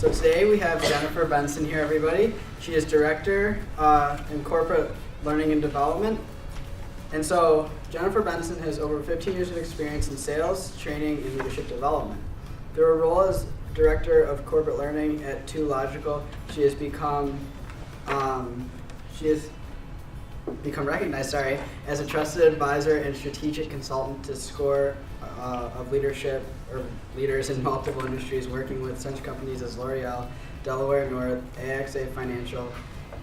So today we have Jennifer Benson here, everybody. She is Director in Corporate Learning and Development. And so Jennifer Benson has over 15 years of experience in sales, training, and leadership development. Through her role as Director of Corporate Learning at 2 Logical, she has become recognized as a trusted advisor and strategic consultant to score of leadership or leaders in multiple industries, working with such companies as L'Oreal, Delaware North, AXA Financial,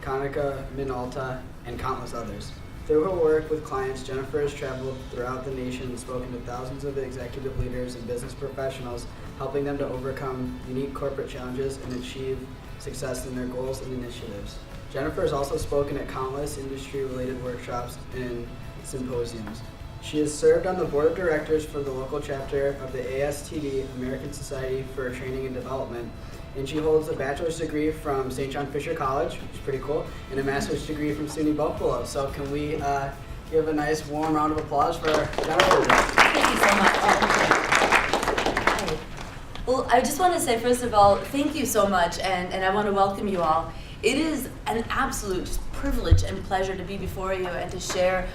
Konica Minolta, and countless others. Through her work with clients, Jennifer has traveled throughout the nation and spoken to thousands of executive leaders and business professionals, helping them to overcome unique corporate challenges and achieve success in their goals and initiatives. Jennifer has also spoken at countless industry-related workshops and symposiums. She has served on the board of directors for the local chapter of the ASTD, American Society for Training and Development, and she holds a bachelor's degree from St. John Fisher College, which is pretty cool, and a master's degree from SUNY Buffalo. So can we give a nice warm round of applause for Jennifer? Thank you so much. Hi. Well, I just want to say, first of all, thank you so much, and I want to welcome you all. It is an absolute just privilege and pleasure to be before you and to share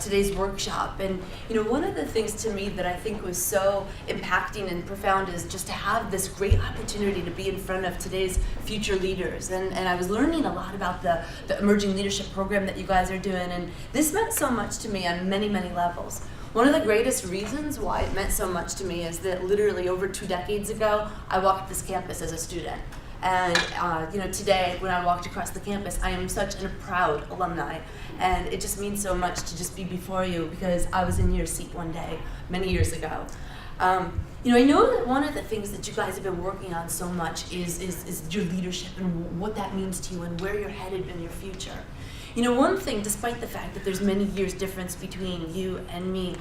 today's workshop. And one of the things to me that I think was so impacting and profound is just to have this great opportunity to be in front of today's future leaders. And I was learning a lot about the emerging leadership program that you guys are doing, and this meant so much to me on many, many levels. One of the greatest reasons why it meant so much to me is that literally over 2 decades ago, I walked this campus as a student. And today, when I walked across the campus, I am such a proud alumni, and it just means so much to just be before you because I was in your seat one day, many years ago. I know that one of the things that you guys have been working on so much is your leadership and what that means to you and where you're headed in your future. One thing, despite the fact that there's many years difference between you and me,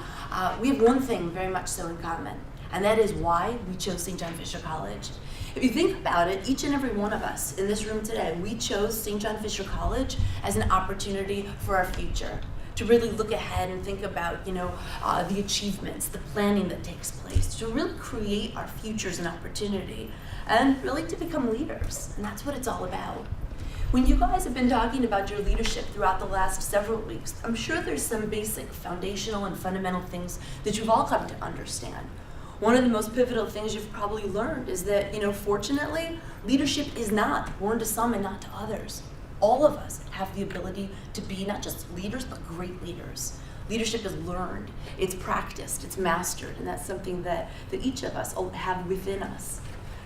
we have one thing very much so in common, and that is why we chose St. John Fisher College. If you think about it, each and every one of us in this room today, we chose St. John Fisher College as an opportunity for our future, to really look ahead and think about, the achievements, the planning that takes place, to really create our futures and opportunity, and really to become leaders. And that's what it's all about. When you guys have been talking about your leadership throughout the last several weeks, I'm sure there's some basic foundational and fundamental things that you've all come to understand. One of the most pivotal things you've probably learned is that, fortunately, leadership is not born to some and not to others. All of us have the ability to be not just leaders, but great leaders. Leadership is learned, it's practiced, it's mastered, and that's something that each of us have within us.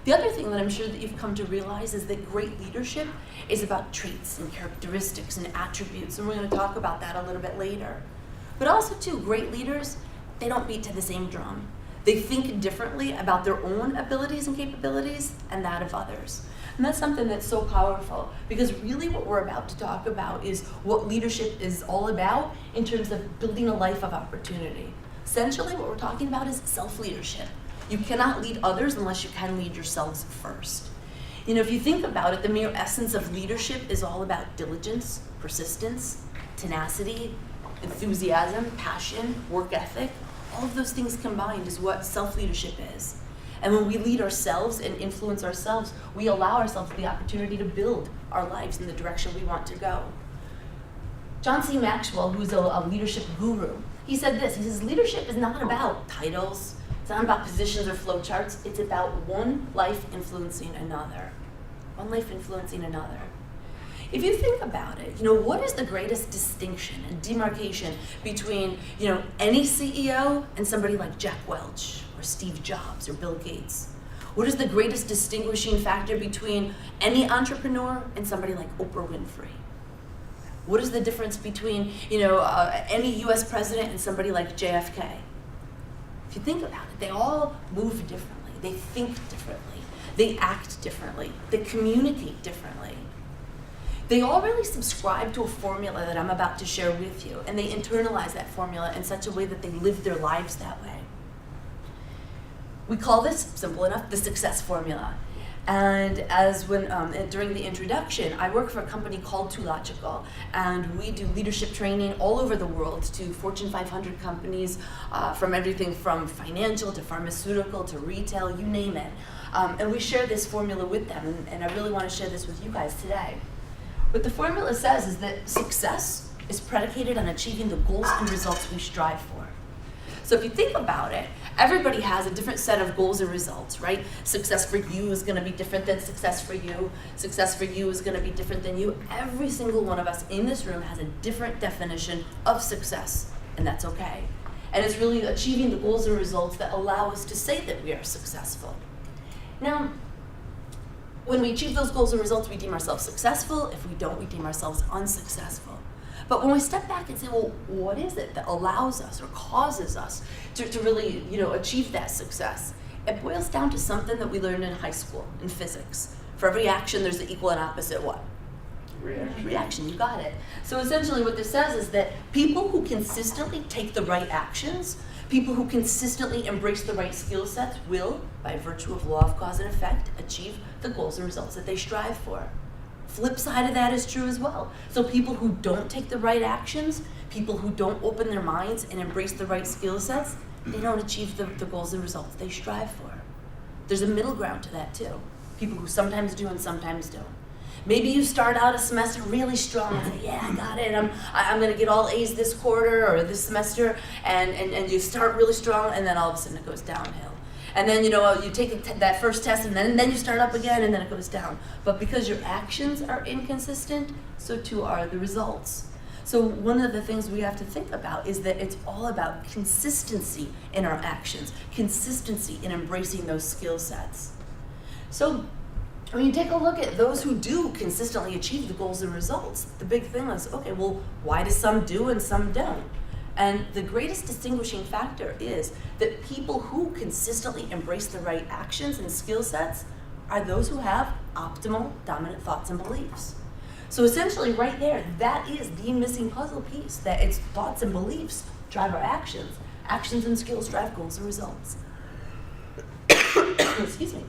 The other thing that I'm sure that you've come to realize is that great leadership is about traits and characteristics and attributes, and we're going to talk about that a little bit later. But also, too, great leaders, they don't beat to the same drum. They think differently about their own abilities and capabilities and that of others. And that's something that's so powerful because really what we're about to talk about is what leadership is all about in terms of building a life of opportunity. Essentially, what we're talking about is self-leadership. You cannot lead others unless you can lead yourselves first. If you think about it, the mere essence of leadership is all about diligence, persistence, tenacity, enthusiasm, passion, work ethic. All of those things combined is what self-leadership is. And when we lead ourselves and influence ourselves, we allow ourselves the opportunity to build our lives in the direction we want to go. John C. Maxwell, who's a leadership guru, he said this. He says, leadership is not about titles. It's not about positions or flowcharts. It's about one life influencing another. One life influencing another. If you think about it, what is the greatest distinction and demarcation between, any CEO and somebody like Jack Welch or Steve Jobs or Bill Gates? What is the greatest distinguishing factor between any entrepreneur and somebody like Oprah Winfrey? What is the difference between, any US president and somebody like JFK? If you think about it, they all move differently. They think differently. They act differently. They communicate differently. They all really subscribe to a formula that I'm about to share with you, and they internalize that formula in such a way that they live their lives that way. We call this, simple enough, the success formula. And during the introduction, I work for a company called Too Logical, and we do leadership training all over the world to Fortune 500 companies, from everything from financial to pharmaceutical to retail, you name it. And we share this formula with them, and I really want to share this with you guys today. What the formula says is that success is predicated on achieving the goals and results we strive for. So if you think about it, everybody has a different set of goals and results, right? Success for you is going to be different than success for you. Success for you is going to be different than you. Every single one of us in this room has a different definition of success, and that's okay. And it's really achieving the goals and results that allow us to say that we are successful. Now, when we achieve those goals and results, we deem ourselves successful. If we don't, we deem ourselves unsuccessful. But when we step back and say, well, what is it that allows us or causes us to really, achieve that success? It boils down to something that we learned in high school, in physics. For every action, there's the equal and opposite what? Reaction, you got it. So essentially what this says is that people who consistently take the right actions, people who consistently embrace the right skill sets will, by virtue of law of cause and effect, achieve the goals and results that they strive for. Flip side of that is true as well. So people who don't take the right actions, people who don't open their minds and embrace the right skill sets, they don't achieve the goals and results they strive for. There's a middle ground to that too. People who sometimes do and sometimes don't. Maybe you start out a semester really strong and say, yeah, I got it. I'm going to get all A's this quarter or this semester, and you start really strong, and then all of a sudden it goes downhill. And then, you take that first test, and then you start up again, and then it goes down. But because your actions are inconsistent, so too are the results. So one of the things we have to think about is that it's all about consistency in our actions, consistency in embracing those skill sets. So when you take a look at those who do consistently achieve the goals and results, the big thing is, okay, well, why do some do and some don't? And the greatest distinguishing factor is that people who consistently embrace the right actions and skill sets are those who have optimal dominant thoughts and beliefs. So essentially right there, that is the missing puzzle piece, that it's thoughts and beliefs drive our actions. Actions and skills drive goals and results. Excuse me.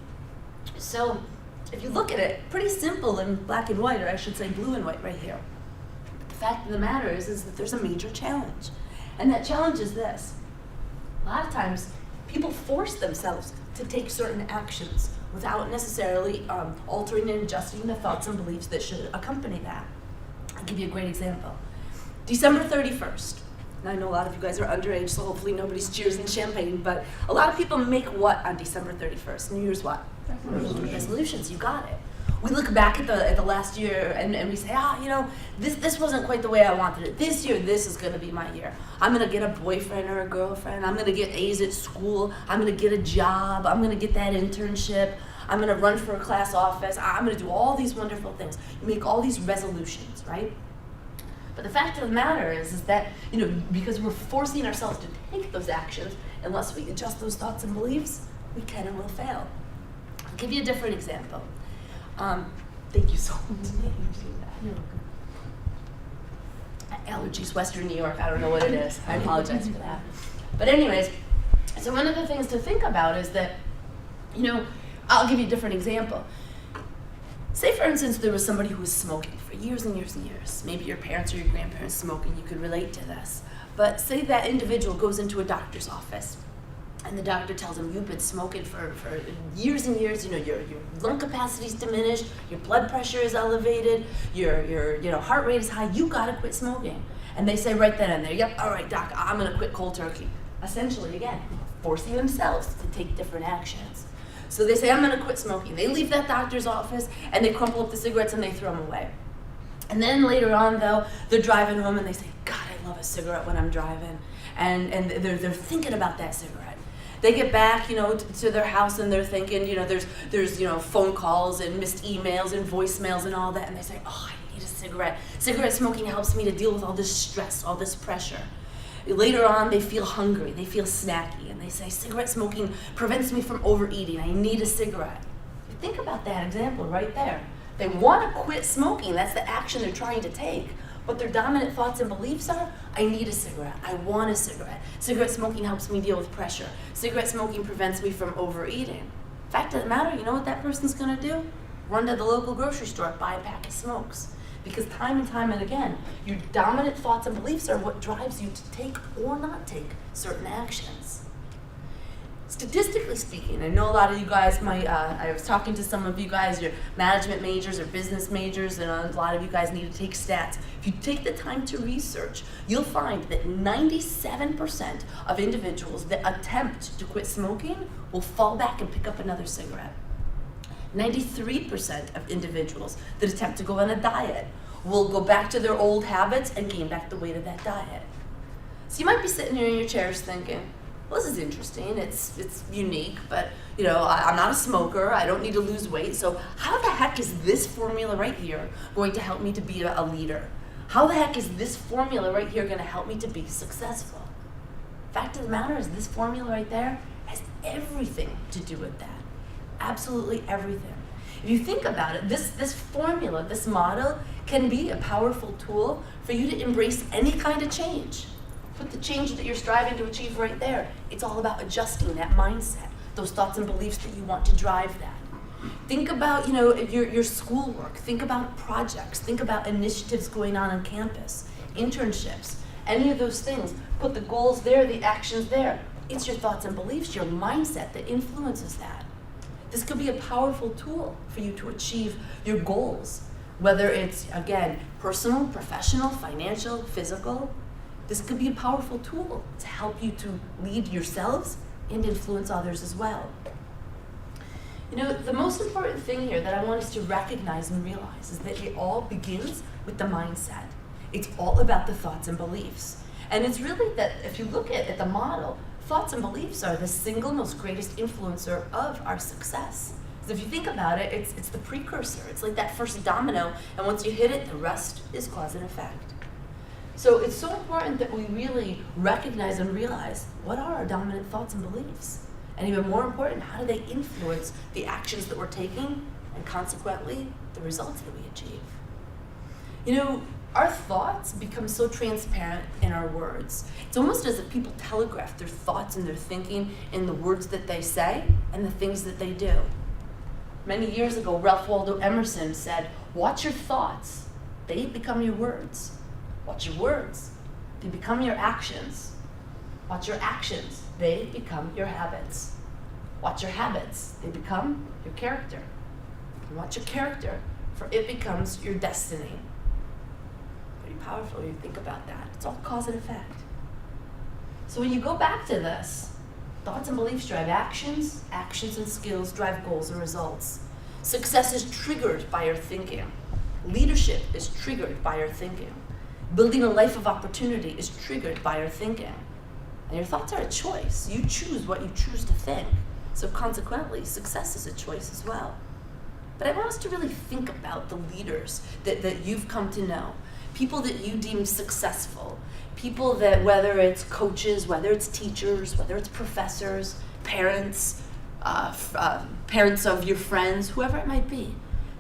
So if you look at it, pretty simple in black and white, or I should say blue and white right here. But the fact of the matter is that there's a major challenge. And that challenge is this. A lot of times, people force themselves to take certain actions without necessarily altering and adjusting the thoughts and beliefs that should accompany that. I'll give you a great example. December 31st. Now I know a lot of you guys are underage, so hopefully nobody's cheering champagne, but a lot of people make what on December 31st? New Year's what? Resolutions, you got it. We look back at the last year and we say, this wasn't quite the way I wanted it. This year, this is going to be my year. I'm going to get a boyfriend or a girlfriend. I'm going to get A's at school. I'm going to get a job. I'm going to get that internship. I'm going to run for a class office. I'm going to do all these wonderful things. You make all these resolutions, right? But the fact of the matter is that, because we're forcing ourselves to take those actions, unless we adjust those thoughts and beliefs, we can and will fail. I'll give you a different example. Thank you so much. You're welcome. Allergies, Western New York, I don't know what it is. I apologize for that. But anyways, so one of the things to think about is that, I'll give you a different example. Say, for instance, there was somebody who was smoking for years and years and years. Maybe your parents or your grandparents smoking, you could relate to this. But say that individual goes into a doctor's office, and the doctor tells him, you've been smoking for years and years, your lung capacity's diminished, your blood pressure is elevated, your heart rate is high, you gotta quit smoking. And they say right then and there, yep, all right, doc, I'm gonna quit cold turkey. Essentially, again, forcing themselves to take different actions. So they say, I'm gonna quit smoking. They leave that doctor's office and they crumple up the cigarettes and they throw them away. And then later on though, they're driving home and they say, God, I love a cigarette when I'm driving. And they're thinking about that cigarette. They get back, to their house and they're thinking, there's phone calls and missed emails and voicemails and all that. And they say, oh, I need a cigarette. Cigarette smoking helps me to deal with all this stress, all this pressure. Later on, they feel hungry, they feel snacky, and they say, cigarette smoking prevents me from overeating, I need a cigarette. Think about that example right there. They want to quit smoking, that's the action they're trying to take, but their dominant thoughts and beliefs are, I need a cigarette, I want a cigarette. Cigarette smoking helps me deal with pressure. Cigarette smoking prevents me from overeating. Fact of the matter, you know what that person's gonna do? Run to the local grocery store, buy a pack of smokes. Because time and time and again, your dominant thoughts and beliefs are what drives you to take or not take certain actions. Statistically speaking, I know a lot of you guys might, I was talking to some of you guys, you're management majors or business majors, and a lot of you guys need to take stats. If you take the time to research, you'll find that 97% of individuals that attempt to quit smoking will fall back and pick up another cigarette. 93% of individuals that attempt to go on a diet will go back to their old habits and gain back the weight of that diet. So you might be sitting here in your chairs thinking, well, this is interesting, it's unique, but I'm not a smoker, I don't need to lose weight, so how the heck is this formula right here going to help me to be a leader? How the heck is this formula right here going to help me to be successful? Fact of the matter is this formula right there has everything to do with that. Absolutely everything. If you think about it, this formula, this model can be a powerful tool for you to embrace any kind of change. Put the change that you're striving to achieve right there. It's all about adjusting that mindset, those thoughts and beliefs that you want to drive that. Think about, your schoolwork. Think about projects. Think about initiatives going on campus, internships, any of those things. Put the goals there, the actions there. It's your thoughts and beliefs, your mindset that influences that. This could be a powerful tool for you to achieve your goals, whether it's, again, personal, professional, financial, physical. This could be a powerful tool to help you to lead yourselves and influence others as well. The most important thing here that I want us to recognize and realize is that it all begins with the mindset. It's all about the thoughts and beliefs. And it's really that if you look at the model, thoughts and beliefs are the single most greatest influencer of our success. So if you think about it, it's the precursor. It's like that first domino, and once you hit it, the rest is cause and effect. So it's so important that we really recognize and realize what are our dominant thoughts and beliefs? And even more important, how do they influence the actions that we're taking and consequently the results that we achieve? Our thoughts become so transparent in our words. It's almost as if people telegraph their thoughts and their thinking in the words that they say and the things that they do. Many years ago, Ralph Waldo Emerson said, watch your thoughts, they become your words. Watch your words, they become your actions. Watch your actions, they become your habits. Watch your habits, they become your character. And watch your character, for it becomes your destiny. Powerful when you think about that. It's all cause and effect. So when you go back to this, thoughts and beliefs drive actions, actions and skills drive goals and results. Success is triggered by your thinking. Leadership is triggered by your thinking. Building a life of opportunity is triggered by your thinking. And your thoughts are a choice. You choose what you choose to think. So consequently, success is a choice as well. But I want us to really think about the leaders that you've come to know. People that you deem successful, people that, whether it's coaches, whether it's teachers, whether it's professors, parents, parents of your friends, whoever it might be.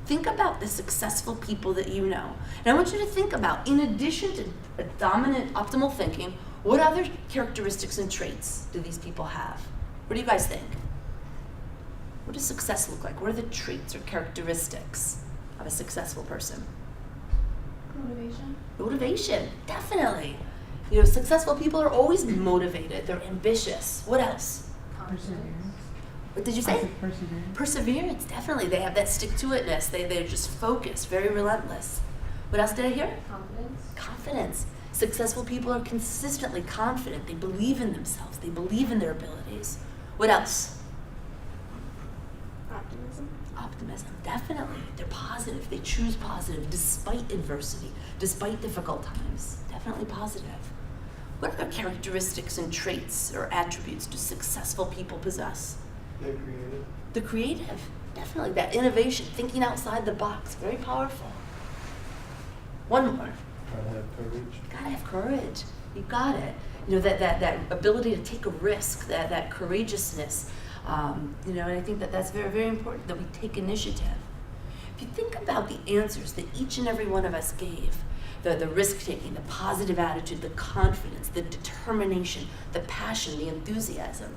Think about the successful people that you know. And I want you to think about, in addition to a dominant optimal thinking, what other characteristics and traits do these people have? What do you guys think? What does success look like? What are the traits or characteristics of a successful person? Motivation, definitely. Successful people are always motivated. They're ambitious. What else? Perseverance. What did you say? Perseverance. Perseverance, definitely. They have that stick-to-itness. They're just focused, very relentless. What else did I hear? Confidence. Successful people are consistently confident. They believe in themselves. They believe in their abilities. What else? Optimism, definitely. They're positive. They choose positive despite adversity, despite difficult times. Definitely positive. What other characteristics and traits or attributes do successful people possess? They're creative. The creative, definitely. That innovation, thinking outside the box, very powerful. One more. Gotta have courage. Gotta have courage. You got it. That ability to take a risk, that courageousness. And I think that's very, very important that we take initiative. If you think about the answers that each and every one of us gave, the risk-taking, the positive attitude, the confidence, the determination, the passion, the enthusiasm.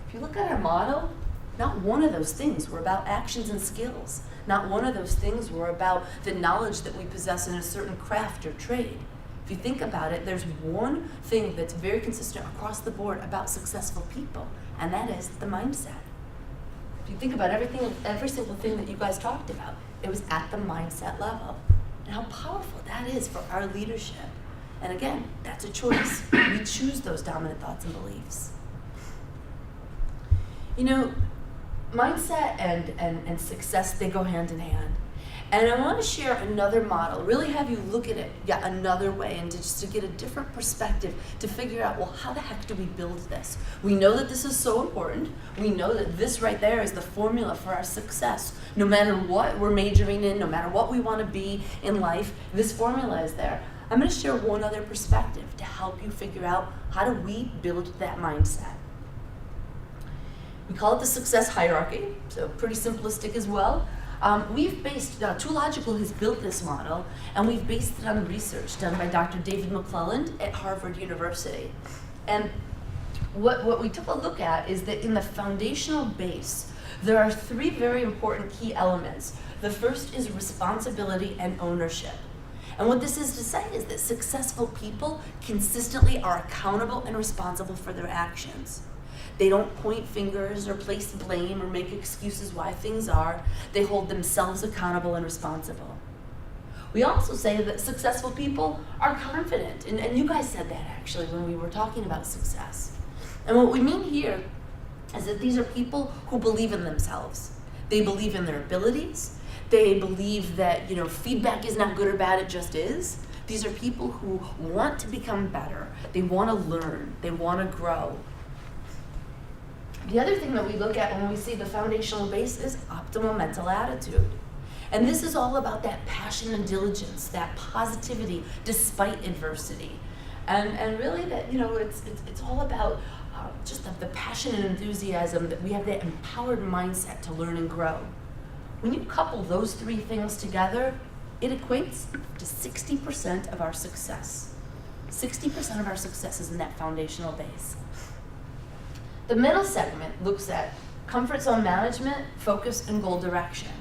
If you look at our model, Not one of those things were about actions and skills. Not one of those things were about the knowledge that we possess in a certain craft or trade. If you think about it, there's one thing that's very consistent across the board about successful people, and that is the mindset. If you think about every single thing that you guys talked about, it was at the mindset level. And how powerful that is for our leadership. And again, that's a choice. We choose those dominant thoughts and beliefs. You know, mindset and success, they go hand in hand. And I want to share another model, really have you look at it yet another way, and just to get a different perspective to figure out, well, how the heck do we build this? We know that this is so important. We know that this right there is the formula for our success. No matter what we're majoring in, no matter what we want to be in life, this formula is there. I'm going to share one other perspective to help you figure out how do we build that mindset. We call it the success hierarchy, so pretty simplistic as well. We've based, Toological has built this model, and we've based it on research done by Dr. David McClelland at Harvard University. And what we took a look at is that in the foundational base, there are three very important key elements. The first is responsibility and ownership. And what this is to say is that successful people consistently are accountable and responsible for their actions. They don't point fingers or place blame or make excuses why things are. They hold themselves accountable and responsible. We also say that successful people are confident, and you guys said that actually when we were talking about success. And what we mean here is that these are people who believe in themselves. They believe in their abilities. They believe that, feedback is not good or bad, it just is. These are people who want to become better. They want to learn. They want to grow. The other thing that we look at when we see the foundational base is optimal mental attitude. And this is all about that passion and diligence, that positivity despite adversity. And really that, it's all about just the passion and enthusiasm that we have, that empowered mindset to learn and grow. When you couple those three things together, it equates to 60% of our success. 60% of our success is in that foundational base. The middle segment looks at comfort zone management, focus, and goal direction.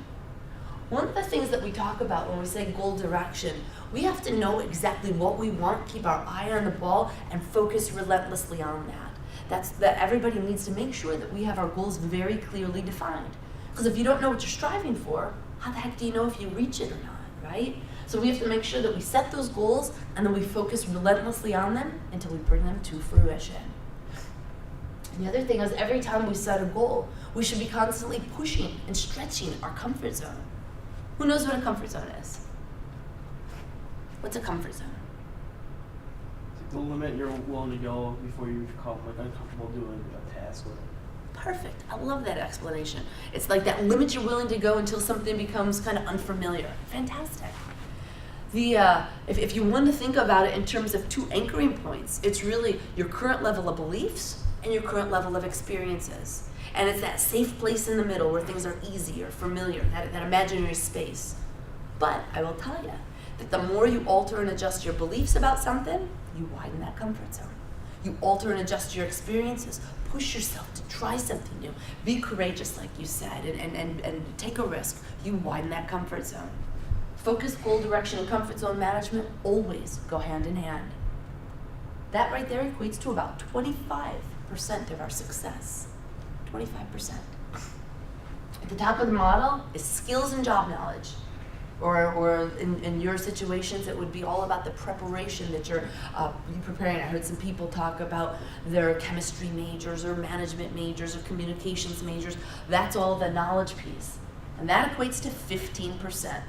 One of the things that we talk about when we say goal direction, we have to know exactly what we want, keep our eye on the ball, and focus relentlessly on that. That everybody needs to make sure that we have our goals very clearly defined. Because if you don't know what you're striving for, how the heck do you know if you reach it or not, right? So we have to make sure that we set those goals and then we focus relentlessly on them until we bring them to fruition. And the other thing is, every time we set a goal, we should be constantly pushing and stretching our comfort zone. Who knows what a comfort zone is? What's a comfort zone? It's the limit you're willing to go before you become uncomfortable doing a task. Perfect. I love that explanation. It's like that limit you're willing to go until something becomes kind of unfamiliar. Fantastic. If you want to think about it in terms of two anchoring points, it's really your current level of beliefs and your current level of experiences. And it's that safe place in the middle where things are easy or familiar, that imaginary space. But I will tell you that the more you alter and adjust your beliefs about something, you widen that comfort zone. You alter and adjust your experiences. Push yourself to try something new. Be courageous, like you said, and take a risk. You widen that comfort zone. Focus, goal direction, and comfort zone management always go hand in hand. That right there equates to about 25% of our success. 25%. At the top of the model is skills and job knowledge. Or in your situations, it would be all about the preparation that you're preparing. I heard some people talk about their chemistry majors or management majors or communications majors. That's all the knowledge piece. And that equates to 15%.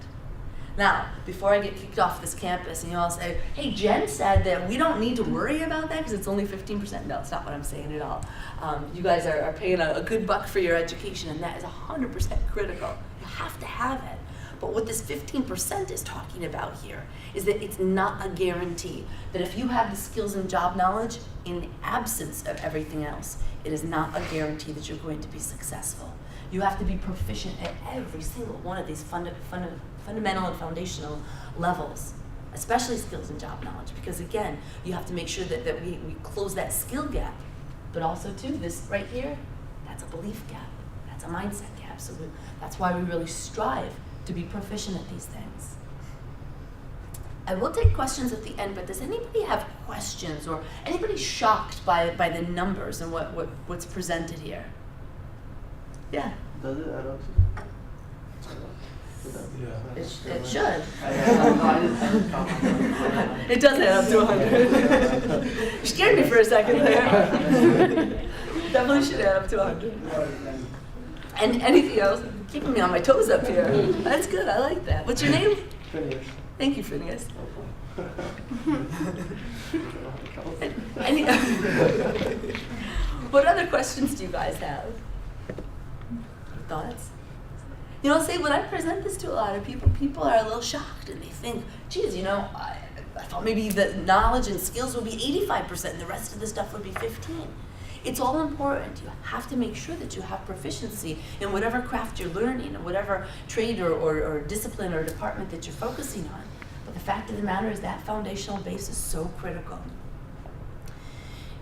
Now, before I get kicked off this campus and you all say, hey, Jen said that we don't need to worry about that because it's only 15%. No, it's not what I'm saying at all. You guys are paying a good buck for your education, and that is 100% critical. You have to have it. But what this 15% is talking about here is that it's not a guarantee that if you have the skills and job knowledge in the absence of everything else, it is not a guarantee that you're going to be successful. You have to be proficient at every single one of these fundamental and foundational levels, especially skills and job knowledge, because again, you have to make sure that we close that skill gap, but also too, this right here, that's a belief gap. That's a mindset gap. So that's why we really strive to be proficient at these things. I will take questions at the end, but does anybody have questions or anybody shocked by the numbers and what's presented here? Yeah. Does it add up to? It should. It It does add up to 100. You scared me for a second there. Definitely should add up to 100. And anything else? Keeping me on my toes up here. That's good. I like that. What's your name? Phineas. Thank you, Phineas. What other questions do you guys have? Thoughts? You know, say when I present this to a lot of people, people are a little shocked and they think, geez, you know, I thought maybe the knowledge and skills would be 85% and the rest of the stuff would be 15. It's all important. You have to make sure that you have proficiency in whatever craft you're learning and whatever trade or discipline or department that you're focusing on. But the fact of the matter is that foundational base is so critical.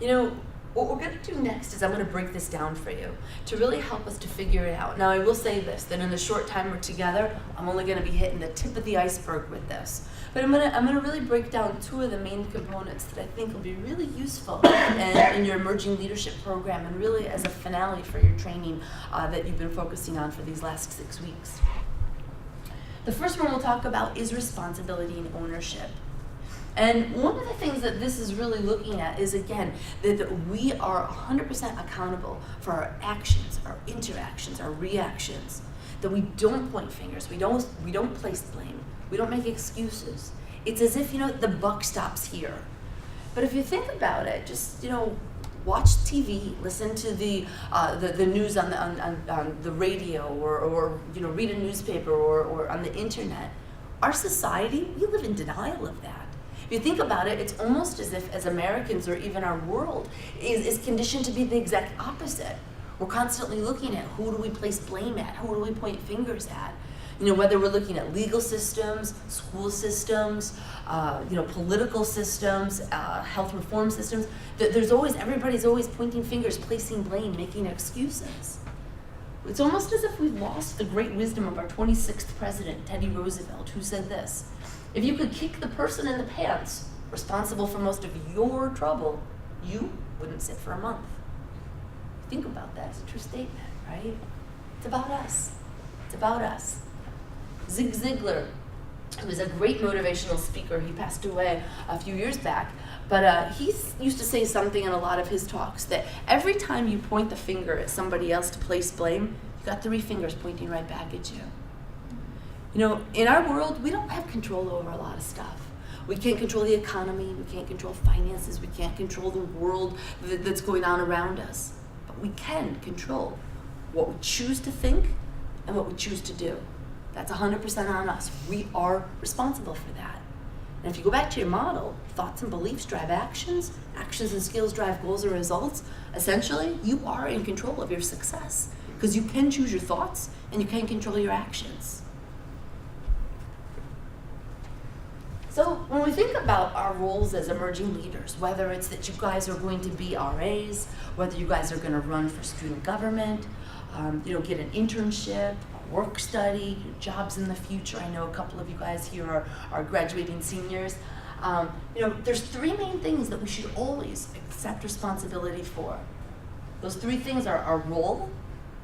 You know, what we're going to do next is I'm going to break this down for you to really help us to figure it out. Now, I will say this, that in the short time we're together, I'm only going to be hitting the tip of the iceberg with this. But I'm going to really break down two of the main components that I think will be really useful in your emerging leadership program and really as a finale for your training that you've been focusing on for these last 6 weeks. The first one we'll talk about is responsibility and ownership. And one of the things that this is really looking at is, again, that we are 100% accountable for our actions, our interactions, our reactions, that we don't point fingers, we don't place blame, we don't make excuses. It's as if, you know, the buck stops here. But if you think about it, just, you know, watch TV, listen to the news on the radio, or you know, read a newspaper or on the internet. Our society, we live in denial of that. If you think about it, it's almost as if as Americans or even our world is conditioned to be the exact opposite. We're constantly looking at who do we place blame at, who do we point fingers at. You know, whether we're looking at legal systems, school systems, you know, political systems, health reform systems, everybody's always pointing fingers, placing blame, making excuses. It's almost as if we've lost the great wisdom of our 26th president, Teddy Roosevelt, who said this: if you could kick the person in the pants responsible for most of your trouble, you wouldn't sit for a month. Think about that. It's a true statement, right? It's about us. It's about us. Zig Ziglar, who was a great motivational speaker, he passed away a few years back, but he used to say something in a lot of his talks that every time you point the finger at somebody else to place blame, you got 3 fingers pointing right back at you. You know, in our world, we don't have control over a lot of stuff. We can't control the economy, we can't control finances, we can't control the world that's going on around us. But we can control what we choose to think and what we choose to do. That's 100% on us. We are responsible for that. And if you go back to your model, thoughts and beliefs drive actions, actions and skills drive goals or results. Essentially, you are in control of your success because you can choose your thoughts and you can control your actions. So when we think about our roles as emerging leaders, whether it's that you guys are going to be RAs, whether you guys are going to run for student government, you know, get an internship, work study, jobs in the future. I know a couple of you guys here are graduating seniors. You know, there's 3 main things that we should always accept responsibility for. Those 3 things are our role,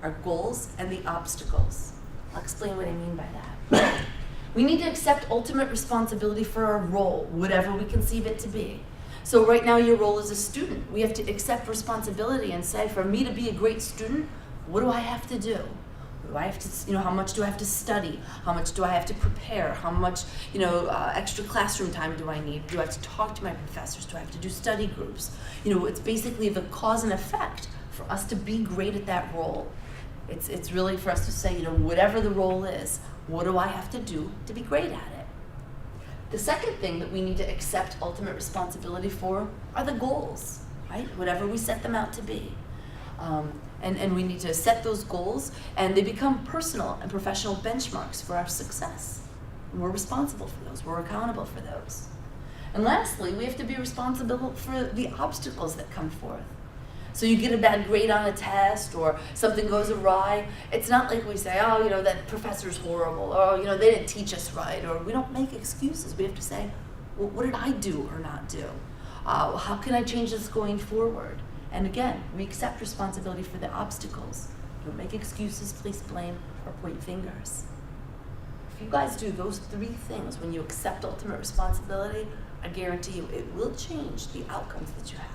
our goals, and the obstacles. I'll explain what I mean by that. We need to accept ultimate responsibility for our role, whatever we conceive it to be. So right now your role as a student, we have to accept responsibility and say, for me to be a great student, what do I have to do? Do I have to, you know, how much do I have to study? How much do I have to prepare? How much, you know, extra classroom time do I need? Do I have to talk to my professors? Do I have to do study groups? You know, it's basically the cause and effect for us to be great at that role. It's really for us to say, you know, whatever the role is, what do I have to do to be great at it? The second thing that we need to accept ultimate responsibility for are the goals, right? Whatever we set them out to be. And we need to set those goals, and they become personal and professional benchmarks for our success. And we're responsible for those. We're accountable for those. And lastly, we have to be responsible for the obstacles that come forth. So you get a bad grade on a test or something goes awry. It's not like we say, oh, that professor's horrible, or, they didn't teach us right, or we don't make excuses. We have to say, well, what did I do or not do? How can I change this going forward? And again, we accept responsibility for the obstacles. Don't make excuses, place blame, or point fingers. If you guys do those 3 things, when you accept ultimate responsibility, I guarantee you it will change the outcomes that you have.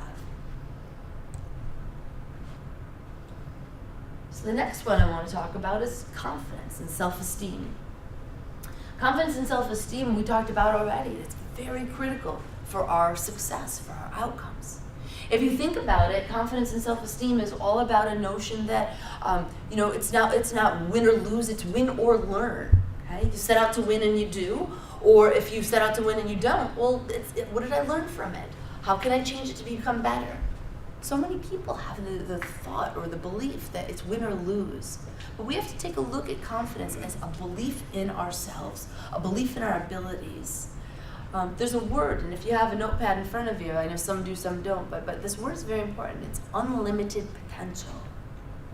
So the next one I want to talk about is confidence and self-esteem. Confidence and self-esteem we talked about already. It's very critical for our success, for our outcomes. If you think about it, confidence and self-esteem is all about a notion that, it's not win or lose, it's win or learn. Okay? You set out to win and you do, or if you set out to win and you don't, well, what did I learn from it? How can I change it to become better? So many people have the thought or the belief that it's win or lose. But we have to take a look at confidence as a belief in ourselves, a belief in our abilities. There's a word, and if you have a notepad in front of you, I know some do, some don't, but this word is very important. It's unlimited potential.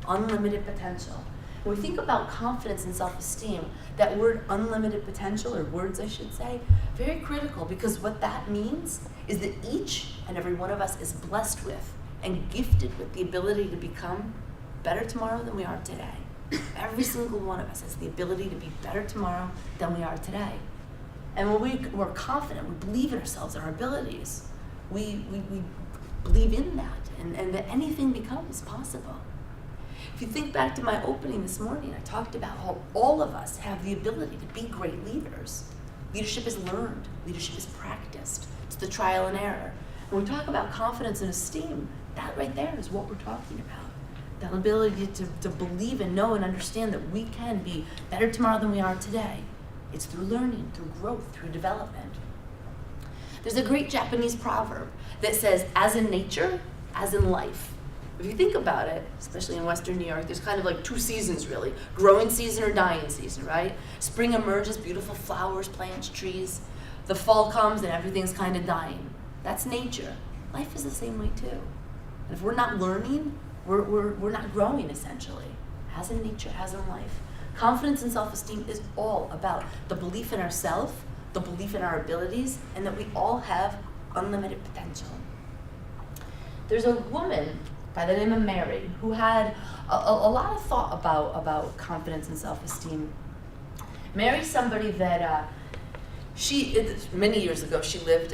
Unlimited potential. When we think about confidence and self-esteem, that word unlimited potential, or words I should say, very critical, because what that means is that each and every one of us is blessed with and gifted with the ability to become better tomorrow than we are today. Every single one of us has the ability to be better tomorrow than we are today. And when we're confident, we believe in ourselves and our abilities, we believe in that, and that anything becomes possible. If you think back to my opening this morning, I talked about how all of us have the ability to be great leaders. Leadership is learned. Leadership is practiced. It's the trial and error. When we talk about confidence and esteem, that right there is what we're talking about. That ability to believe and know and understand that we can be better tomorrow than we are today. It's through learning, through growth, through development. There's a great Japanese proverb that says, as in nature, as in life. If you think about it, especially in Western New York, there's kind of like 2 seasons really. Growing season or dying season, right? Spring emerges, beautiful flowers, plants, trees. The fall comes and everything's kind of dying. That's nature. Life is the same way too. And if we're not learning, we're not growing essentially. As in nature, as in life. Confidence and self-esteem is all about the belief in ourselves, the belief in our abilities, and that we all have unlimited potential. There's a woman by the name of Mary who had a lot of thought about confidence and self-esteem. Mary's somebody that many years ago, she lived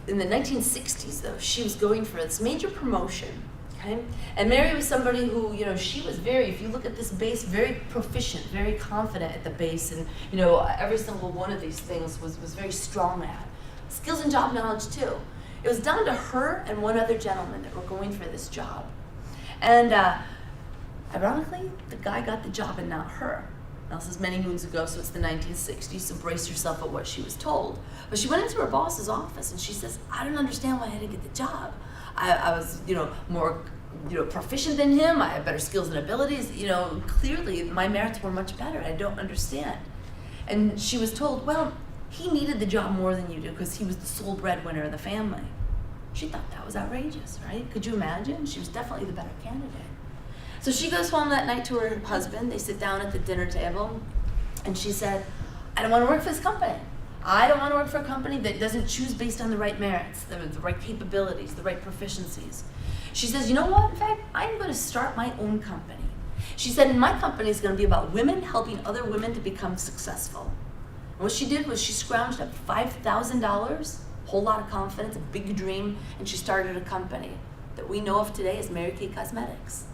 in the 1960s though. She was going for this major promotion. Okay? And Mary was somebody who, she was if you look at this base, very proficient, very confident at the base, and, every single one of these things was very strong at. Skills and job knowledge too. It was down to her and one other gentleman that were going for this job. And ironically, the guy got the job and not her. Now, this is many moons ago, so it's the 1960s, so brace yourself at what she was told. But she went into her boss's office and she says, I don't understand why I didn't get the job. I was, more, proficient than him. I had better skills and abilities. Clearly my merits were much better. I don't understand. And she was told, well, he needed the job more than you do because he was the sole breadwinner of the family. She thought that was outrageous, right? Could you imagine? She was definitely the better candidate. So she goes home that night to her husband. They sit down at the dinner table, and she said, I don't want to work for this company. I don't want to work for a company that doesn't choose based on the right merits, the right capabilities, the right proficiencies. She says, you know what? In fact, I'm going to start my own company. She said, and my company is going to be about women helping other women to become successful. And what she did was she scrounged up $5,000, a whole lot of confidence, a big dream, and she started a company that we know of today as Mary Kay Cosmetics.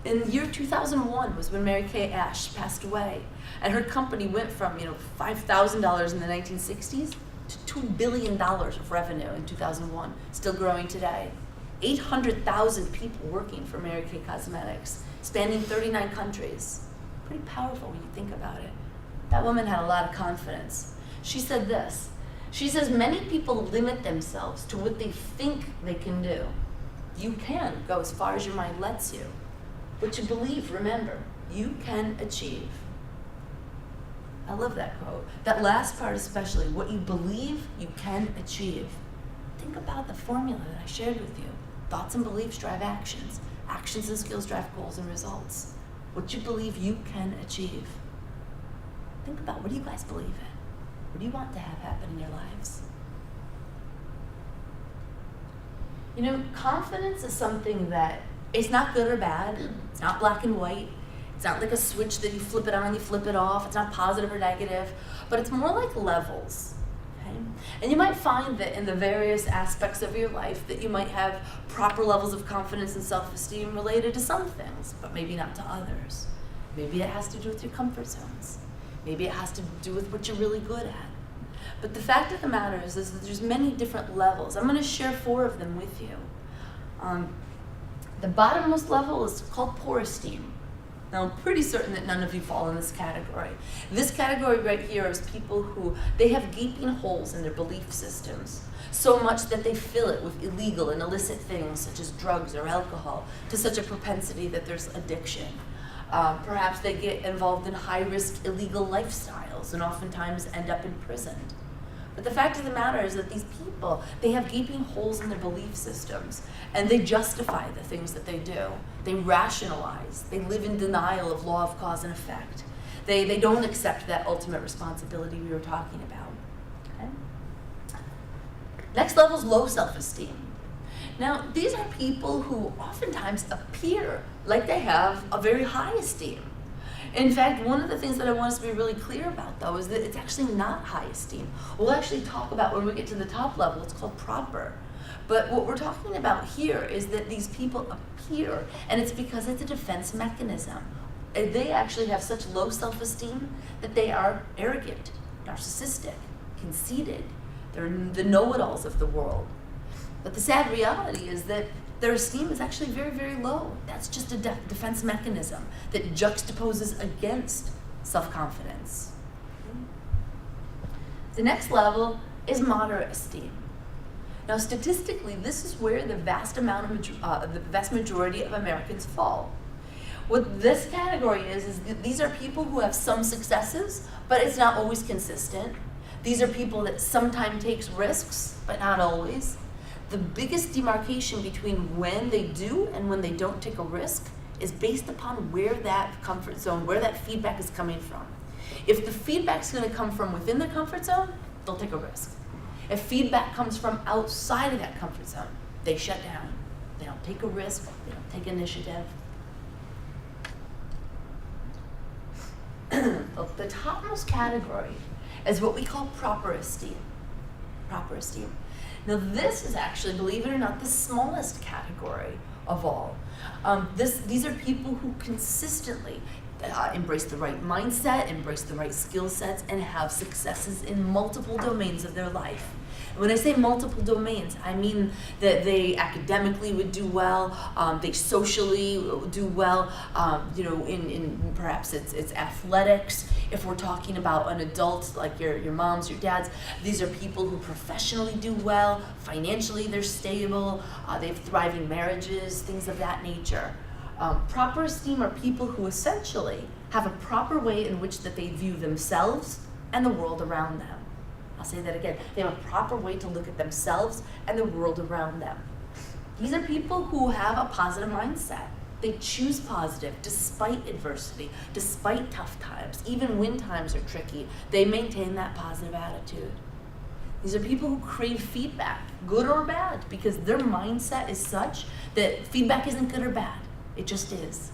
In the year 2001 was when Mary Kay Ash passed away, and her company went from $5,000 in the 1960s to $2 billion of revenue in 2001, still growing today. 800,000 people working for Mary Kay Cosmetics, spanning 39 countries. Pretty powerful when you think about it. That woman had a lot of confidence. She said this. She says, many people limit themselves to what they think they can do. You can go as far as your mind lets you. What you believe, remember, you can achieve. I love that quote. That last part especially, what you believe, you can achieve. Think about the formula that I shared with you. Thoughts and beliefs drive actions. Actions and skills drive goals and results. What you believe you can achieve. Think about, what do you guys believe in? What do you want to have happen in your lives? You know, confidence is something that, it's not good or bad. It's not black and white. It's not like a switch that you flip it on, you flip it off. It's not positive or negative, but it's more like levels. Okay? And you might find that in the various aspects of your life that you might have proper levels of confidence and self-esteem related to some things, but maybe not to others. Maybe it has to do with your comfort zones. Maybe it has to do with what you're really good at. But the fact of the matter is that there's many different levels. I'm going to share 4 of them with you. The bottommost level is called poor esteem. Now, I'm pretty certain that none of you fall in this category. This category right here is people who, they have gaping holes in their belief systems, so much that they fill it with illegal and illicit things such as drugs or alcohol, to such a propensity that there's addiction. Perhaps they get involved in high-risk illegal lifestyles and oftentimes end up imprisoned. But the fact of the matter is that these people, they have gaping holes in their belief systems, and they justify the things that they do. They rationalize. They live in denial of law of cause and effect. They don't accept that ultimate responsibility we were talking about. Okay? Next level is low self-esteem. Now, these are people who oftentimes appear like they have a very high esteem. In fact, one of the things that I want us to be really clear about, though, is that it's actually not high esteem. We'll actually talk about when we get to the top level, it's called proper. But what we're talking about here is that these people appear, and it's because it's a defense mechanism. And they actually have such low self-esteem that they are arrogant, narcissistic, conceited. They're the know-it-alls of the world. But the sad reality is that their esteem is actually very, very low. That's just a defense mechanism that juxtaposes against self-confidence. The next level is moderate esteem. Now, statistically, this is where the vast majority of Americans fall. What this category is that these are people who have some successes, but it's not always consistent. These are people that sometimes takes risks, but not always. The biggest demarcation between when they do and when they don't take a risk is based upon where that comfort zone, where that feedback is coming from. If the feedback is going to come from within the comfort zone, they'll take a risk. If feedback comes from outside of that comfort zone, they shut down. They don't take a risk, they don't take initiative. The topmost category is what we call proper esteem. Proper esteem. Now this is actually, believe it or not, the smallest category of all. These are people who consistently embrace the right mindset, embrace the right skill sets, and have successes in multiple domains of their life. When I say multiple domains, I mean that they academically would do well, they socially do well, in perhaps it's athletics. If we're talking about an adult like your moms, your dads, these are people who professionally do well, financially they're stable, they have thriving marriages, things of that nature. Proper esteem are people who essentially have a proper way in which that they view themselves and the world around them. I'll say that again. They have a proper way to look at themselves and the world around them. These are people who have a positive mindset. They choose positive despite adversity, despite tough times. Even when times are tricky, they maintain that positive attitude. These are people who crave feedback, good or bad, because their mindset is such that feedback isn't good or bad. It just is.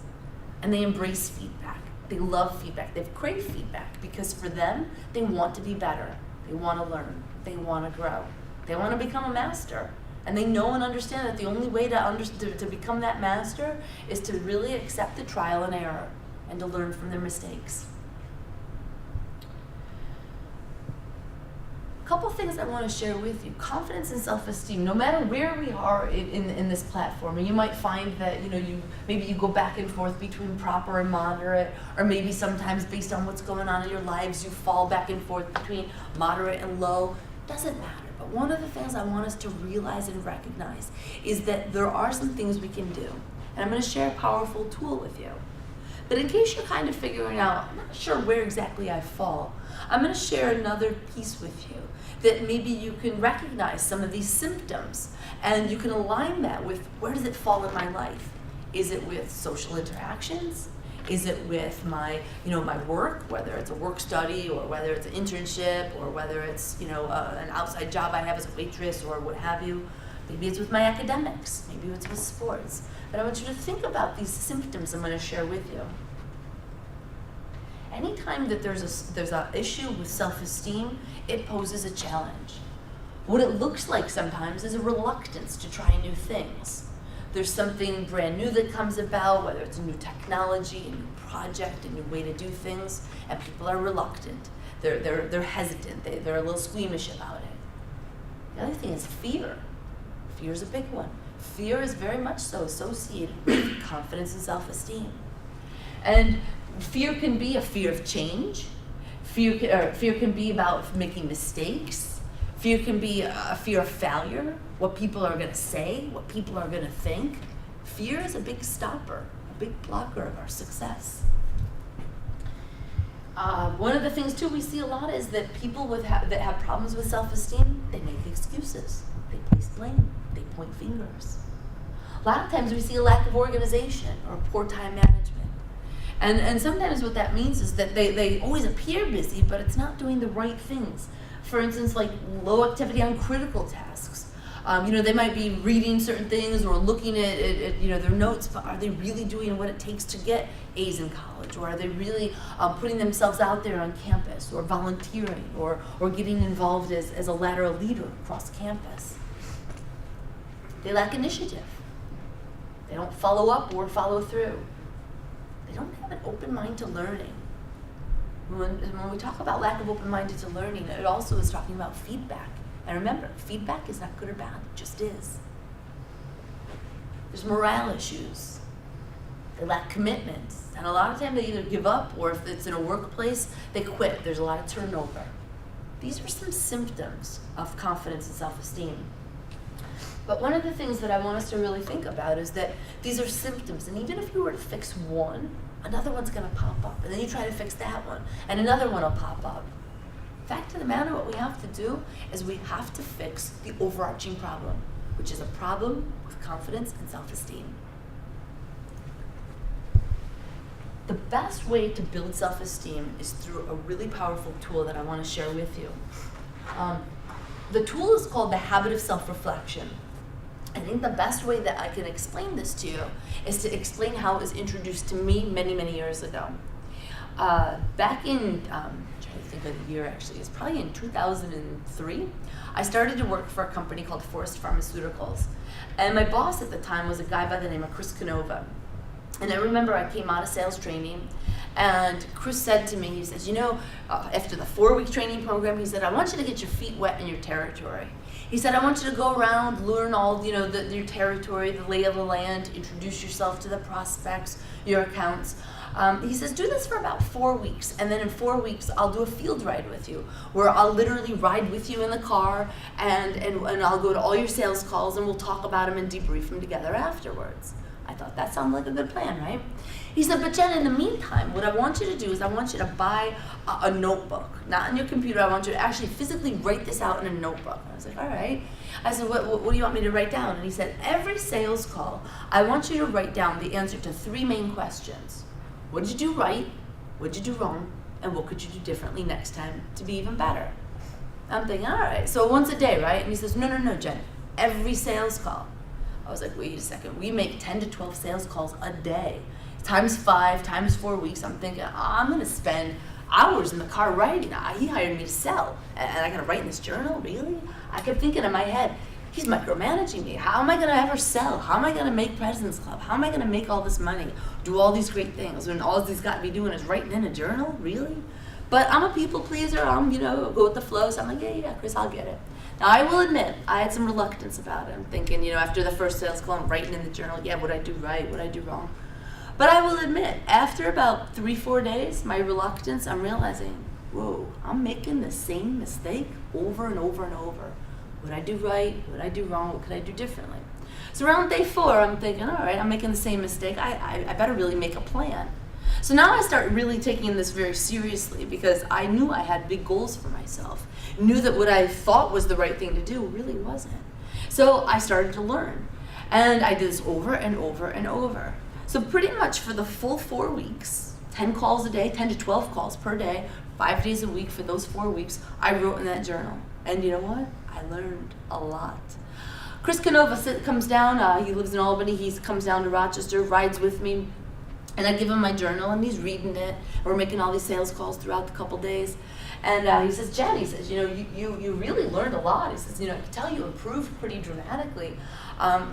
And they embrace feedback. They love feedback. They've craved feedback because for them, they want to be better. They want to learn. They want to grow. They want to become a master. And they know and understand that the only way to become that master is to really accept the trial and error and to learn from their mistakes. A couple things I want to share with you. Confidence and self-esteem, no matter where we are in this platform, and you might find that maybe you go back and forth between proper and moderate, or maybe sometimes based on what's going on in your lives, you fall back and forth between moderate and low. Doesn't matter. But one of the things I want us to realize and recognize is that there are some things we can do. And I'm going to share a powerful tool with you. But in case you're kind of figuring out, I'm not sure where exactly I fall, I'm going to share another piece with you that maybe you can recognize some of these symptoms and you can align that with where does it fall in my life? Is it with social interactions? Is it with my, my work, whether it's a work study or whether it's an internship or whether it's, an outside job I have as a waitress or what have you? Maybe it's with my academics. Maybe it's with sports. But I want you to think about these symptoms I'm going to share with you. Anytime that there's an issue with self-esteem, it poses a challenge. What it looks like sometimes is a reluctance to try new things. There's something brand new that comes about, whether it's a new technology, a new project, a new way to do things, and people are reluctant. They're hesitant. They're a little squeamish about it. The other thing is fear. Fear is a big one. Fear is very much so associated with confidence and self-esteem. And fear can be a fear of change. Fear can be about making mistakes. Fear can be a fear of failure, what people are going to say, what people are going to think. Fear is a big stopper, a big blocker of our success. One of the things, too, we see a lot is that people that have problems with self-esteem, they make excuses. They place blame. They point fingers. A lot of times we see a lack of organization or poor time management. And sometimes what that means is that they always appear busy, but it's not doing the right things. For instance, like low activity on critical tasks. They might be reading certain things or looking at their notes, but are they really doing what it takes to get A's in college? Or are they really putting themselves out there on campus or volunteering or getting involved as a lateral leader across campus? They lack initiative. They don't follow up or follow through. They don't have an open mind to learning. When we talk about lack of open-minded to learning, it also is talking about feedback. And remember, feedback is not good or bad, it just is. There's morale issues. They lack commitment. And a lot of times they either give up, or if it's in a workplace, they quit. There's a lot of turnover. These are some symptoms of confidence and self-esteem. But one of the things that I want us to really think about is that these are symptoms, and even if you were to fix one, another one's going to pop up, and then you try to fix that one, and another one will pop up. Fact of the matter, what we have to do is we have to fix the overarching problem, which is a problem with confidence and self-esteem. The best way to build self-esteem is through a really powerful tool that I want to share with you. The tool is called the habit of self-reflection. I think the best way that I can explain this to you is to explain how it was introduced to me many, many years ago. Back in, I'm trying to think of the year actually, it's probably in 2003, I started to work for a company called Forest Pharmaceuticals. And my boss at the time was a guy by the name of Chris Canova. And I remember I came out of sales training, and Chris said to me, he says, after the 4-week training program, he said, I want you to get your feet wet in your territory. He said, I want you to go around, learn all, your territory, the lay of the land, introduce yourself to the prospects, your accounts. He says, do this for about 4 weeks, and then in 4 weeks, I'll do a field ride with you, where I'll literally ride with you in the car, and I'll go to all your sales calls, and we'll talk about them and debrief them together afterwards. I thought that sounded like a good plan, right? He said, but Jen, in the meantime, what I want you to do is I want you to buy a notebook. Not on your computer, I want you to actually physically write this out in a notebook. I was like, all right. I said, what do you want me to write down? And he said, every sales call, I want you to write down the answer to 3 main questions. What did you do right? What did you do wrong? And what could you do differently next time to be even better? I'm thinking, all right, so once a day, right? And he says, no, Jen, every sales call. I was like, wait a second, we make 10 to 12 sales calls a day. Times 5, times 4 weeks, I'm thinking, I'm gonna spend hours in the car writing. He hired me to sell, and I gotta write in this journal, really? I kept thinking in my head, he's micromanaging me. How am I gonna ever sell? How am I gonna make President's Club? How am I gonna make all this money, do all these great things, when all he's got to be doing is writing in a journal, really? But I'm a people pleaser, I'm, go with the flow, so I'm like, yeah, Chris, I'll get it. Now, I will admit, I had some reluctance about it. I'm thinking, after the first sales call, I'm writing in the journal, yeah, what'd I do right, what'd I do wrong? But I will admit, after about 3-4 days, my reluctance, I'm realizing, whoa, I'm making the same mistake over and over and over. What I do right? What I do wrong? What could I do differently? So around day 4, I'm thinking, all right, I'm making the same mistake. I better really make a plan. So now I start really taking this very seriously because I knew I had big goals for myself. Knew that what I thought was the right thing to do really wasn't. So I started to learn. And I did this over and over and over. So pretty much for the full 4 weeks, 10 calls a day, 10 to 12 calls per day, 5 days a week for those 4 weeks, I wrote in that journal. And you know what? I learned a lot. Chris Canova comes down, he lives in Albany, he comes down to Rochester, rides with me, and I give him my journal, and he's reading it. We're making all these sales calls throughout the couple days. And he says, Jen, he says, you really learned a lot. He says, I can tell you improved pretty dramatically.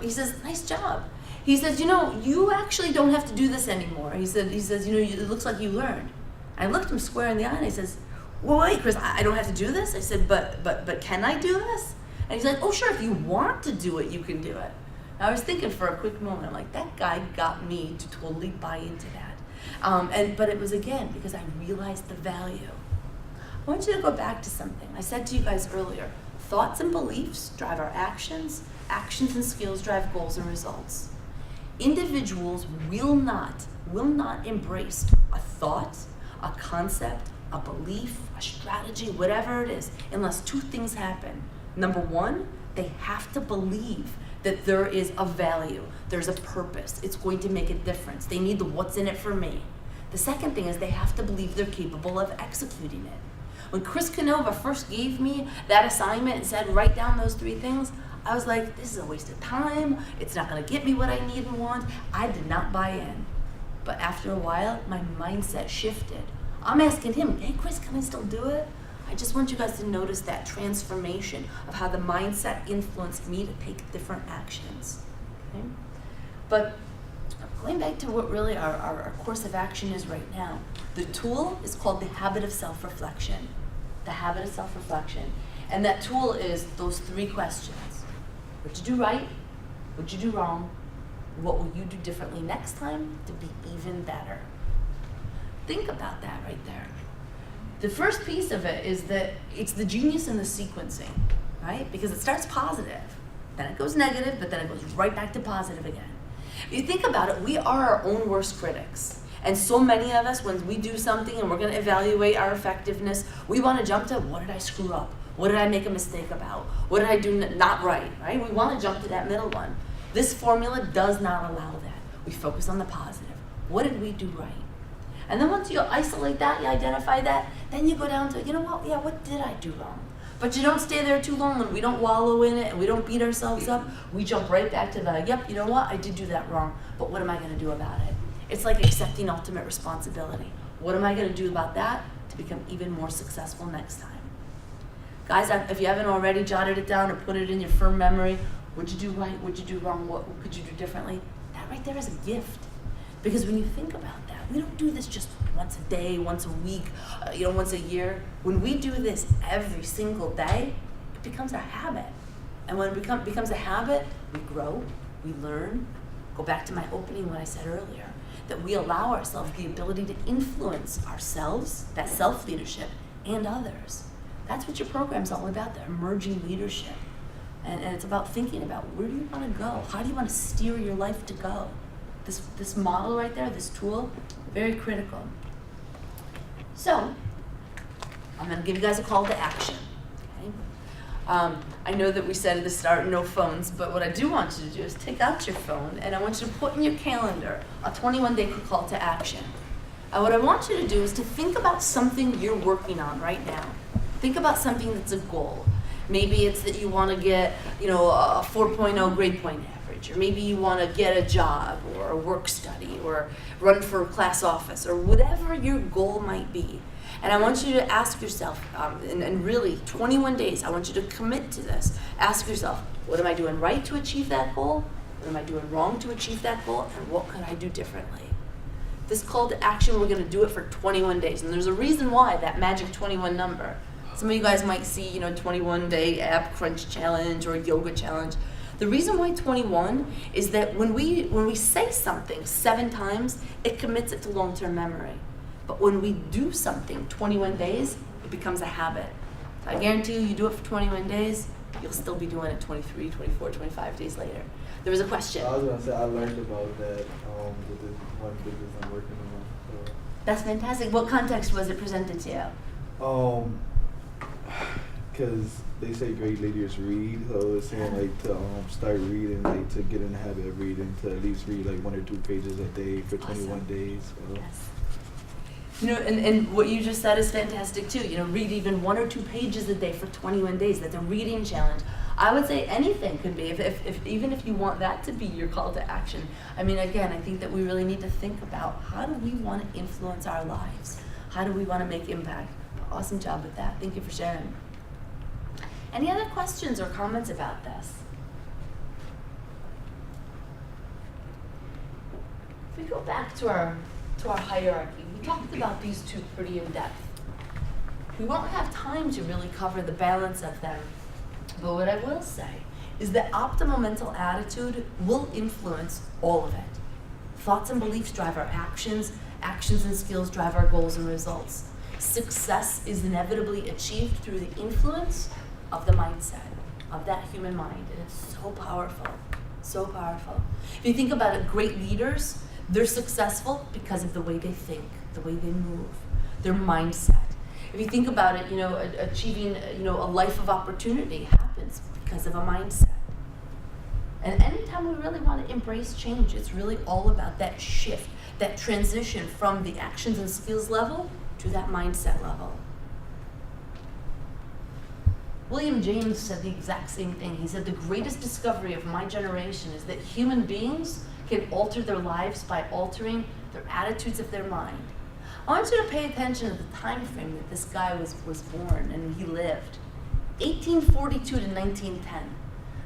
He says, nice job. He says, you actually don't have to do this anymore. He says, it looks like you learned. I looked him square in the eye, and I says, well, wait, Chris, I don't have to do this? I said, but can I do this? And he's like, oh, sure, if you want to do it, you can do it. I was thinking for a quick moment, I'm like, that guy got me to totally buy into that. But it was, again, because I realized the value. I want you to go back to something. I said to you guys earlier, thoughts and beliefs drive our actions. Actions and skills drive goals and results. Individuals will not embrace a thought, a concept, a belief, a strategy, whatever it is, unless 2 things happen. Number 1, they have to believe that there is a value, there's a purpose, it's going to make a difference. They need the what's in it for me. The second thing is they have to believe they're capable of executing it. When Chris Canova first gave me that assignment and said, write down those 3 things, I was like, this is a waste of time, it's not gonna get me what I need and want. I did not buy in. But after a while, my mindset shifted. I'm asking him, hey Chris, can I still do it? I just want you guys to notice that transformation of how the mindset influenced me to take different actions. Okay? But going back to what really our course of action is right now, the tool is called the habit of self-reflection. The habit of self-reflection. And that tool is those 3 questions. What'd you do right? What'd you do wrong? What will you do differently next time to be even better? Think about that right there. The first piece of it is that it's the genius in the sequencing, right? Because it starts positive, then it goes negative, but then it goes right back to positive again. If you think about it, we are our own worst critics. And so many of us, when we do something and we're going to evaluate our effectiveness, we want to jump to, what did I screw up? What did I make a mistake about? What did I do not right, right? We want to jump to that middle one. This formula does not allow that. We focus on the positive. What did we do right? And then once you isolate that, you identify that, then you go down to, what did I do wrong? But you don't stay there too long, and we don't wallow in it, and we don't beat ourselves up. We jump right back to the, I did do that wrong, but what am I going to do about it? It's like accepting ultimate responsibility. What am I going to do about that to become even more successful next time? Guys, if you haven't already jotted it down or put it in your firm memory, what'd you do right, what'd you do wrong, what could you do differently? That right there is a gift. Because when you think about that, we don't do this just once a day, once a week, once a year. When we do this every single day, it becomes a habit. And when it becomes a habit, we grow, we learn. Go back to my opening, what I said earlier, that we allow ourselves the ability to influence ourselves, that self-leadership, and others. That's what your program's all about, the emerging leadership. And it's about thinking about, where do you want to go? How do you want to steer your life to go? This model right there, this tool, very critical. So, I'm going to give you guys a call to action. Okay? I know that we said at the start, no phones, but what I do want you to do is take out your phone, and I want you to put in your calendar a 21-day call to action. What I want you to do is to think about something you're working on right now. Think about something that's a goal. Maybe it's that you want to get, a 4.0 grade point average, or maybe you want to get a job or a work study or run for class office or whatever your goal might be. And I want you to ask yourself, and really 21 days, I want you to commit to this. Ask yourself, what am I doing right to achieve that goal? What am I doing wrong to achieve that goal? And what could I do differently? This call to action, we're going to do it for 21 days. And there's a reason why, that magic 21 number. Some of you guys might see, 21-day ab crunch challenge or yoga challenge. The reason why 21 is that when we say something 7 times, it commits it to long-term memory. But when we do something 21 days, it becomes a habit. So I guarantee you do it for 21 days, you'll still be doing it 23, 24, 25 days later. There was a question. I was going to say, I learned about that with this one business I'm working on. So That's fantastic. What context was it presented to you? Because they say great leaders read, so it's saying like to start reading, like to get in the habit of reading, to at least read like 1 or 2 pages a day for 21 days. So. Yes. You know, and what you just said is fantastic too. You know, read even 1 or 2 pages a day for 21 days. That's a reading challenge. I would say anything could be, if even if you want that to be your call to action. I mean, again, I think that we really need to think about how do we want to influence our lives? How do we want to make impact? Awesome job with that. Thank you for sharing. Any other questions or comments about this? If we go back to our hierarchy, we talked about these 2 pretty in depth. We won't have time to really cover the balance of them, but what I will say is that optimal mental attitude will influence all of it. Thoughts and beliefs drive our actions, actions and skills drive our goals and results. Success is inevitably achieved through the influence of the mindset, of that human mind, and it's so powerful, so powerful. If you think about it, great leaders, they're successful because of the way they think, the way they move, their mindset. If you think about it, you know, achieving, you know, a life of opportunity happens because of a mindset. And anytime we really want to embrace change, it's really all about that shift, that transition from the actions and skills level to that mindset level. William James said the exact same thing. He said, the greatest discovery of my generation is that human beings can alter their lives by altering their attitudes of their mind. I want you to pay attention to the time frame that this guy was born and he lived. 1842 to 1910.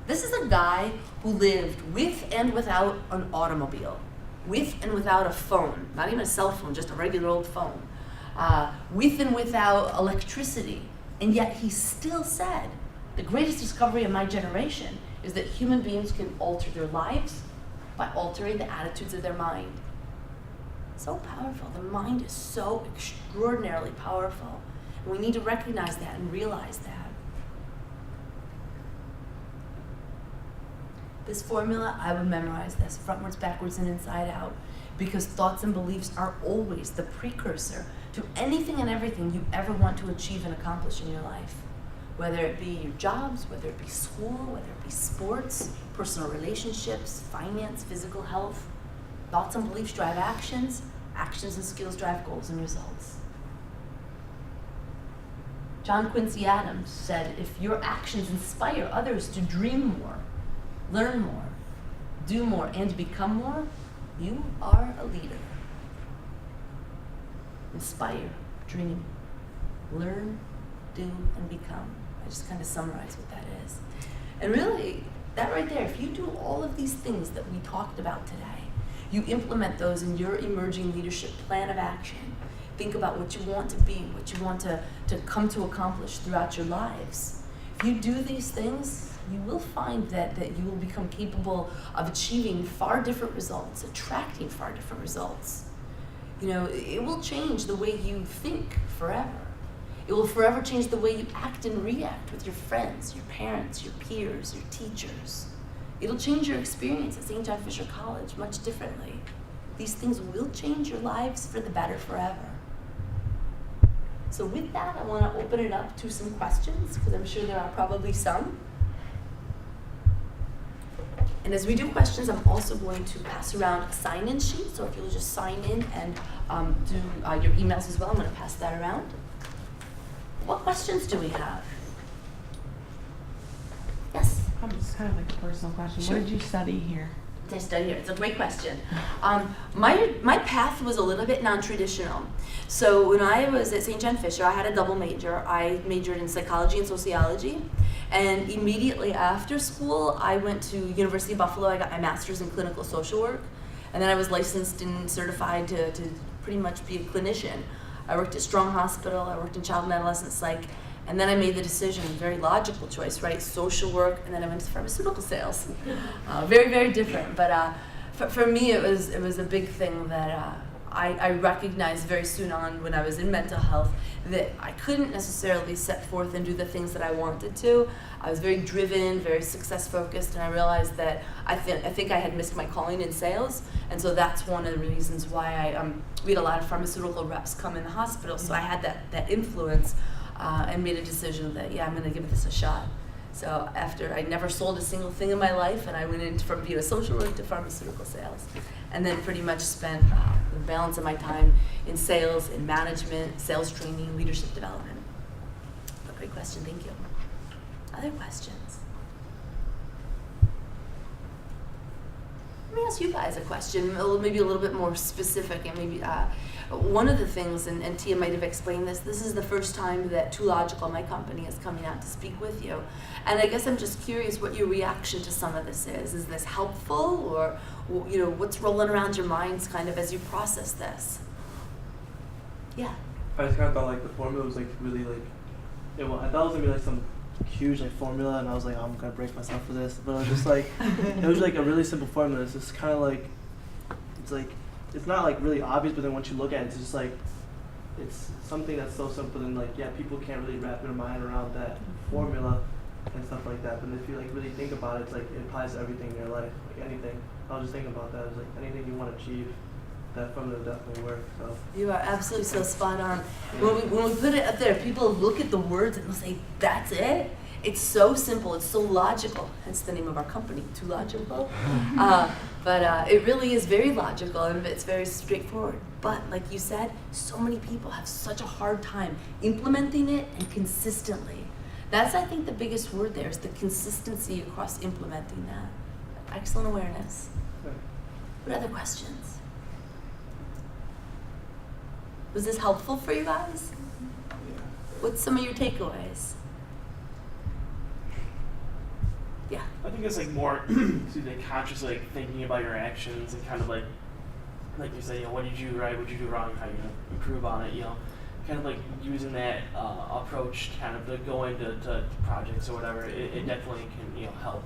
This is a guy who lived with and without an automobile, with and without a phone, not even a cell phone, just a regular old phone, with and without electricity. And yet he still said, the greatest discovery of my generation is that human beings can alter their lives by altering the attitudes of their mind. So powerful. The mind is so extraordinarily powerful. And we need to recognize that and realize that. This formula, I would memorize this frontwards, backwards, and inside out, because thoughts and beliefs are always the precursor to anything and everything you ever want to achieve and accomplish in your life. Whether it be your jobs, whether it be school, whether it be sports, personal relationships, finance, physical health. Thoughts and beliefs drive actions, actions and skills drive goals and results. John Quincy Adams said, if your actions inspire others to dream more, learn more, do more, and become more, you are a leader. Inspire, dream, learn, do, and become. I just kind of summarize what that is. And really, that right there, if you do all of these things that we talked about today, you implement those in your emerging leadership plan of action. Think about what you want to be, what you want to come to accomplish throughout your lives. If you do these things, you will find that you will become capable of achieving far different results, attracting far different results. You know, it will change the way you think forever. It will forever change the way you act and react with your friends, your parents, your peers, your teachers. It'll change your experience at St. John Fisher College much differently. These things will change your lives for the better forever. So with that, I want to open it up to some questions, because I'm sure there are probably some. And as we do questions, I'm also going to pass around a sign-in sheet. So if you'll just sign in and do your emails as well, I'm going to pass that around. What questions do we have? Yes? It's kind of like a personal question. Sure. What did you study here? What did I study here? It's a great question. My path was a little bit non-traditional. So when I was at St. John Fisher, I had a double major. I majored in psychology and sociology. And immediately after school, I went to University of Buffalo. I got my master's in clinical social work. And then I was licensed and certified to pretty much be a clinician. I worked at Strong Hospital. I worked in child and adolescent psych. And then I made the decision, very logical choice, right? Social work, and then I went to pharmaceutical sales. Very, very different. But for me, it was a big thing that I recognized very soon on when I was in mental health that I couldn't necessarily set forth and do the things that I wanted to. I was very driven, very success focused, and I realized that I think I had missed my calling in sales, and so that's one of the reasons why we had a lot of pharmaceutical reps come in the hospital, so I had that influence and made a decision that, yeah, I'm going to give this a shot. So after I never sold a single thing in my life, and I went in from being a social worker to pharmaceutical sales, and then pretty much spent the balance of my time in sales, in management, sales training, leadership development. But great question, thank you. Other questions? Let me ask you guys a question, maybe a little bit more specific, and maybe one of the things, and Tia might have explained this is the first time that Too Logical, my company, is coming out to speak with you. And I guess I'm just curious what your reaction to some of this is. Is this helpful, or what's rolling around your minds kind of as you process this? Yeah. I just kind of thought like the formula was like really like, I thought it was gonna be like some huge like formula, and I was like, oh, I'm gonna break myself for this. But it was just like, it was like a really simple formula. It's just kind of like, it's not like really obvious, but then once you look at it, it's just like, it's something that's so simple, and like, yeah, people can't really wrap their mind around that formula and stuff like that. But if you like really think about it, it's like it applies to everything in your life, like anything. I was just thinking about that. It's like anything you want to achieve, that formula definitely works. So You are absolutely so spot on. When we put it up there, people look at the words and they'll say, "That's it." It's so simple. It's so logical. Hence the name of our company, Too Logical. But it really is very logical, and it's very straightforward. But like you said, so many people have such a hard time implementing it and consistently. That's, I think, the biggest word there is the consistency across implementing that. Excellent awareness. What other questions? Was this helpful for you guys? What's some of your takeaways? Yeah. I think it's like more, excuse me, consciously like thinking about your actions and kind of like you say, what did you do right, what did you do wrong, how you're gonna improve on it, kind of like using that approach kind of to go into projects or whatever. It definitely can help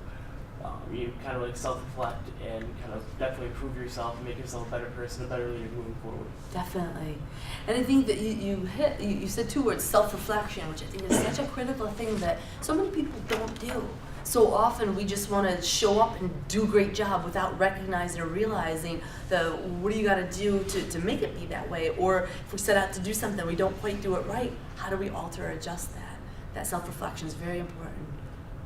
you kind of like self-reflect and kind of definitely improve yourself and make yourself a better person, a better leader moving forward. Definitely. And I think that you said two words, self-reflection, which I think is such a critical thing that so many people don't do. So often we just want to show up and do a great job without recognizing or realizing what do you got to do to make it be that way, or if we set out to do something we don't quite do it right, how do we alter or adjust that? That self-reflection is very important.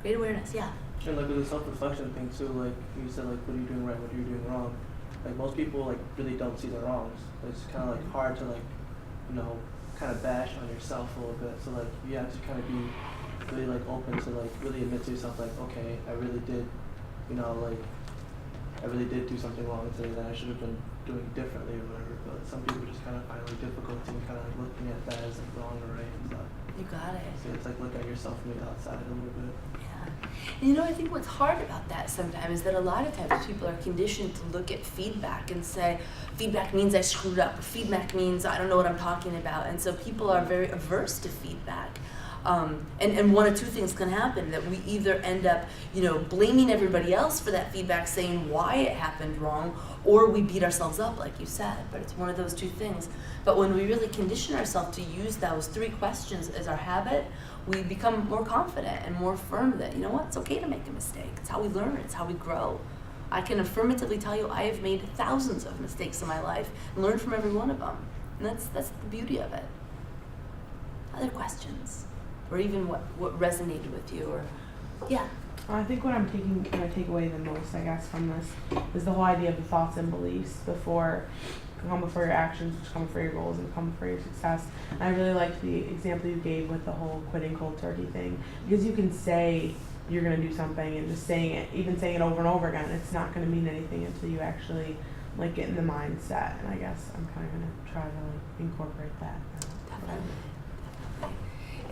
Great awareness, yeah. And like with the self-reflection thing too, like you said, like what are you doing right, what are you doing wrong? Like most people like really don't see their wrongs. It's kind of like hard to like, kind of bash on yourself a little bit. So like you have to kind of be really like open to like really admit to yourself like, okay, I really did, I really did do something wrong today that I should have been doing differently or whatever. But some people just kind of find like difficulty in kind of like looking at that as like wrong or right and stuff. You got it. So it's like look at yourself from the outside a little bit. And I think what's hard about that sometimes is that a lot of times people are conditioned to look at feedback and say, feedback means I screwed up, or feedback means I don't know what I'm talking about. And so people are very averse to feedback. And one of two things can happen, that we either end up, blaming everybody else for that feedback, saying why it happened wrong, or we beat ourselves up, like you said. But it's one of those two things. But when we really condition ourselves to use those three questions as our habit, we become more confident and more firm that, it's okay to make a mistake. It's how we learn. It's how we grow. I can affirmatively tell you I have made thousands of mistakes in my life and learned from every one of them. And that's the beauty of it. Other questions? Or even what resonated with you, or, yeah. I think what I take away the most, I guess, from this is the whole idea of the thoughts and beliefs come before your actions, which come before your goals and come before your success. And I really liked the example you gave with the whole quitting cold turkey thing, because you can say you're going to do something and just saying it, even saying it over and over again, it's not going to mean anything until you actually get in the mindset. And I guess I'm kind of going to try to incorporate that. Definitely.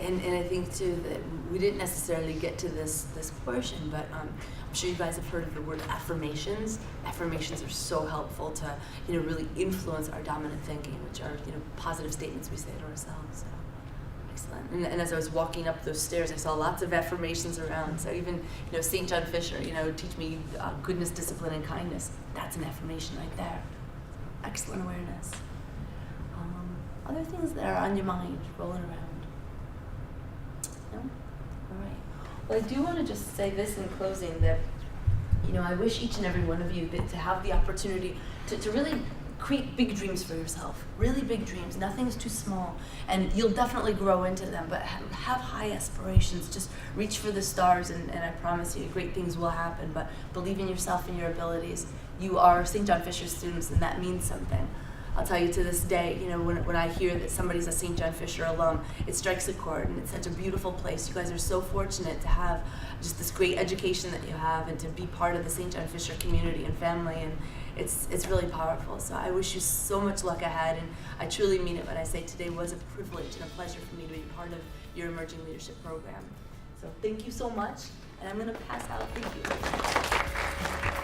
And I think too that we didn't necessarily get to this portion, but I'm sure you guys have heard of the word affirmations. Affirmations are so helpful to really influence our dominant thinking, which are positive statements we say to ourselves. So excellent. And as I was walking up those stairs, I saw lots of affirmations around. So even St. John Fisher, teach me goodness, discipline, and kindness. That's an affirmation right there. Excellent awareness. Other things that are on your mind rolling around? No? All right. Well, I do want to just say this in closing, that, you know, I wish each and every one of you that to have the opportunity to really create big dreams for yourself, really big dreams. Nothing's too small, and you'll definitely grow into them, but have high aspirations. Just reach for the stars, and I promise you great things will happen, but believe in yourself and your abilities. You are St. John Fisher students, and that means something. I'll tell you, to this day, you know, when I hear that somebody's a St. John Fisher alum, it strikes a chord, and it's such a beautiful place. You guys are so fortunate to have just this great education that you have, and to be part of the St. John Fisher community and family, and it's really powerful. So I wish you so much luck ahead, and I truly mean it when I say today was a privilege and a pleasure for me to be part of your Emerging Leadership program. So thank you so much, and I'm going to pass out. Thank you.